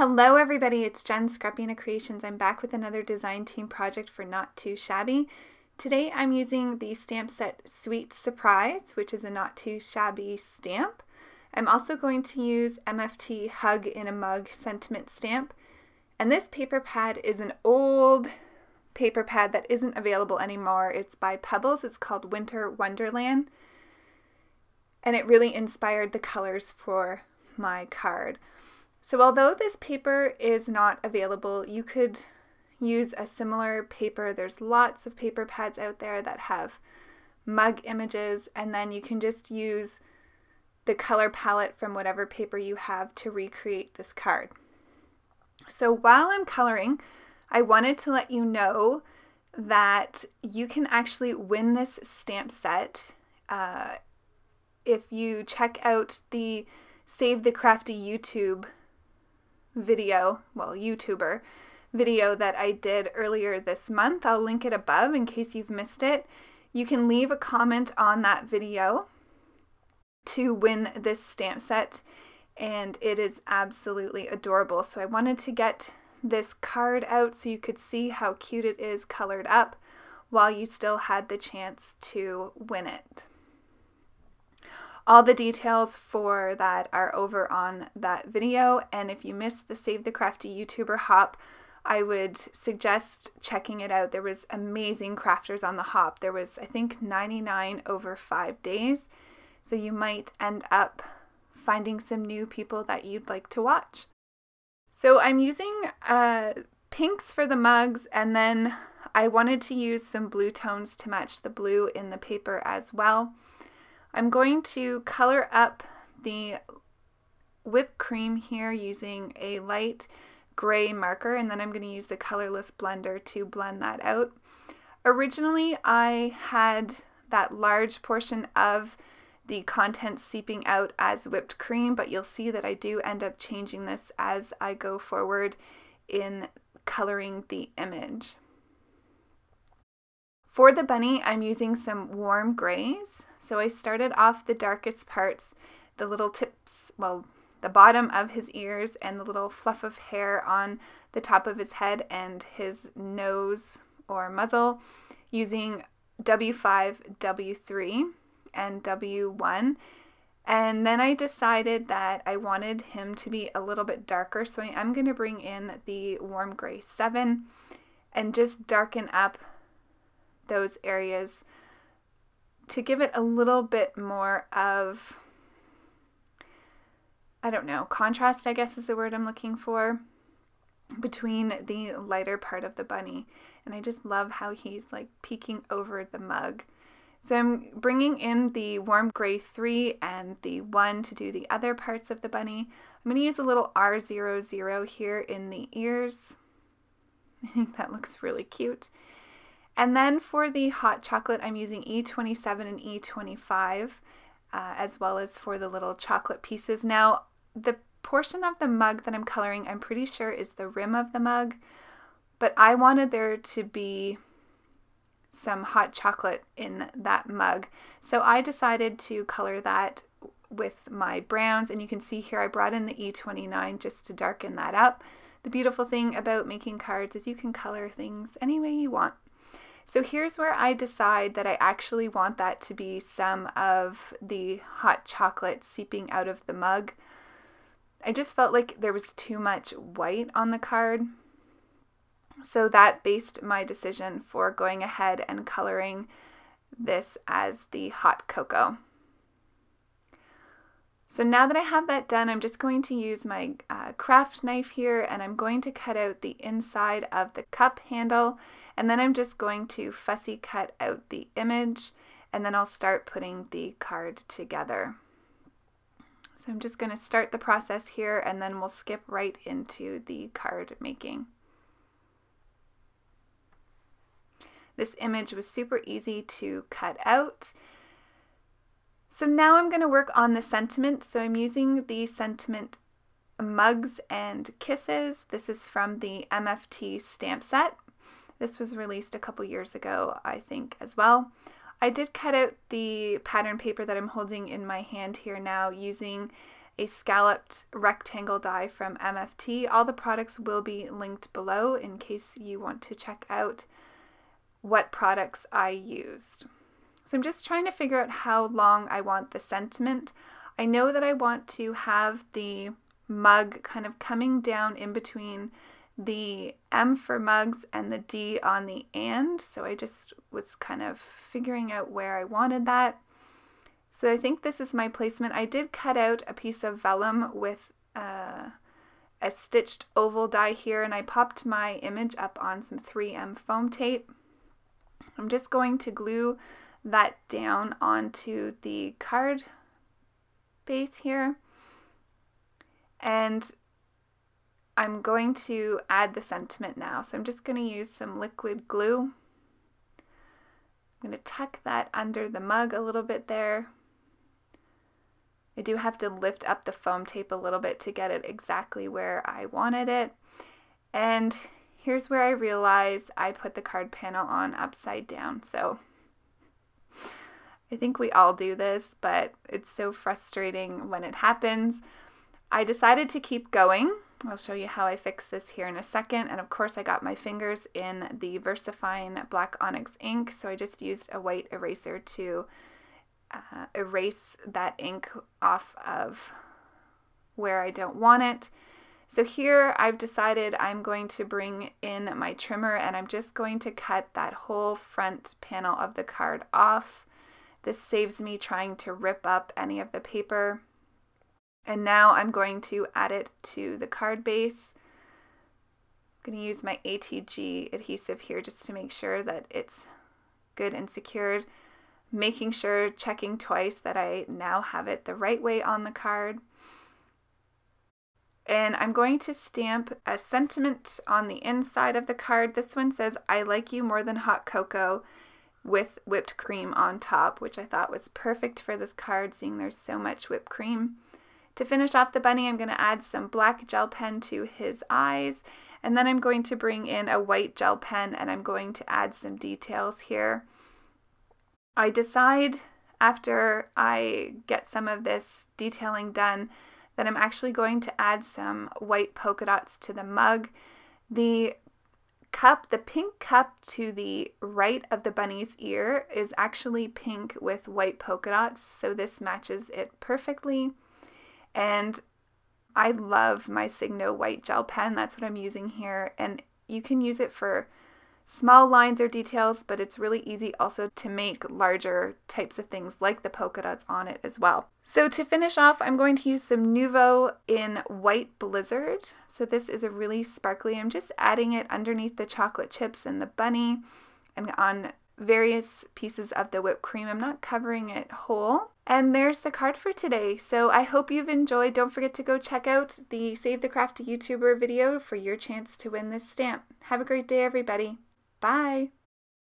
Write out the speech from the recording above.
Hello everybody, it's Jen, Scrapbena Creations. I'm back with another design team project for Not Too Shabby. Today I'm using the stamp set Sweet Surprise, which is a Not Too Shabby stamp. I'm also going to use MFT Hug in a Mug sentiment stamp. And this paper pad is an old paper pad that isn't available anymore. It's by Pebbles. It's called Winter Wonderland. And it really inspired the colors for my card. So although this paper is not available, you could use a similar paper. There's lots of paper pads out there that have mug images, and then you can just use the color palette from whatever paper you have to recreate this card. So while I'm coloring, I wanted to let you know that you can actually win this stamp set if you check out the Save the Crafty YouTuber video that I did earlier this month. I'll link it above in case you've missed it. You can leave a comment on that video to win this stamp set, and it is absolutely adorable. So I wanted to get this card out so you could see how cute it is colored up while you still had the chance to win it. All the details for that are over on that video, and if you missed the Save the Crafty YouTuber hop, I would suggest checking it out. There was amazing crafters on the hop. There was, I think, 99 over 5 days, so you might end up finding some new people that you'd like to watch. So I'm using pinks for the mugs, and then I wanted to use some blue tones to match the blue in the paper as well. I'm going to color up the whipped cream here using a light gray marker, and then I'm going to use the colorless blender to blend that out. Originally, I had that large portion of the contents seeping out as whipped cream, but you'll see that I do end up changing this as I go forward in coloring the image. For the bunny, I'm using some warm grays. So I started off the darkest parts, the little tips, well, the bottom of his ears and the little fluff of hair on the top of his head and his nose or muzzle, using W5, W3, and W1. And then I decided that I wanted him to be a little bit darker, so I am going to bring in the warm gray 7 and just darken up those areas to give it a little bit more of, I don't know, contrast, I guess is the word I'm looking for, between the lighter part of the bunny. And I just love how he's like peeking over the mug. So I'm bringing in the warm gray 3 and the 1 to do the other parts of the bunny. I'm going to use a little R00 here in the ears. I think that looks really cute. And then for the hot chocolate, I'm using E27 and E25, as well as for the little chocolate pieces. Now, the portion of the mug that I'm coloring, I'm pretty sure is the rim of the mug, but I wanted there to be some hot chocolate in that mug. So I decided to color that with my browns, and you can see here I brought in the E29 just to darken that up. The beautiful thing about making cards is you can color things any way you want. So here's where I decide that I actually want that to be some of the hot chocolate seeping out of the mug. I just felt like there was too much white on the card. So that based my decision for going ahead and coloring this as the hot cocoa. So now that I have that done, I'm just going to use my craft knife here, and I'm going to cut out the inside of the cup handle, and then I'm just going to fussy cut out the image, and then I'll start putting the card together. So I'm just going to start the process here, and then we'll skip right into the card making. This image was super easy to cut out. So now I'm going to work on the sentiment. So I'm using the sentiment Mugs and Kisses. This is from the MFT stamp set. This was released a couple years ago, I think, as well. I did cut out the pattern paper that I'm holding in my hand here now using a scalloped rectangle die from MFT. All the products will be linked below in case you want to check out what products I used. So I'm just trying to figure out how long I want the sentiment. I know that I want to have the mug kind of coming down in between the M for mugs and the D on the and. So I just was kind of figuring out where I wanted that. So I think this is my placement. I did cut out a piece of vellum with a stitched oval die here, and I popped my image up on some 3M foam tape. I'm just going to glue that down onto the card base here, and I'm going to add the sentiment now. So I'm just going to use some liquid glue. I'm going to tuck that under the mug a little bit there. I do have to lift up the foam tape a little bit to get it exactly where I wanted it. And here's where I realized I put the card panel on upside down. So I think we all do this, but it's so frustrating when it happens. I decided to keep going. I'll show you how I fix this here in a second. And of course I got my fingers in the Versafine Black Onyx ink, so I just used a white eraser to erase that ink off of where I don't want it. So here I've decided I'm going to bring in my trimmer, and I'm just going to cut that whole front panel of the card off. This saves me trying to rip up any of the paper. And now I'm going to add it to the card base. I'm going to use my ATG adhesive here just to make sure that it's good and secured. Making sure, checking twice that I now have it the right way on the card. And I'm going to stamp a sentiment on the inside of the card. This one says, "I like you more than hot cocoa," with whipped cream on top, which I thought was perfect for this card, seeing there's so much whipped cream. To finish off the bunny, I'm going to add some black gel pen to his eyes, and then I'm going to bring in a white gel pen, and I'm going to add some details here. I decide after I get some of this detailing done that I'm actually going to add some white polka dots to the mug. The cup, the pink cup to the right of the bunny's ear, is actually pink with white polka dots, so this matches it perfectly. And I love my Signo white gel pen. That's what I'm using here, and you can use it for small lines or details, but it's really easy also to make larger types of things like the polka dots on it as well. So to finish off, I'm going to use some Nuvo in White Blizzard. So this is a really sparkly, I'm just adding it underneath the chocolate chips and the bunny and on various pieces of the whipped cream. I'm not covering it whole. And there's the card for today. So I hope you've enjoyed. Don't forget to go check out the Save the Crafty YouTuber video for your chance to win this stamp. Have a great day, everybody. Bye!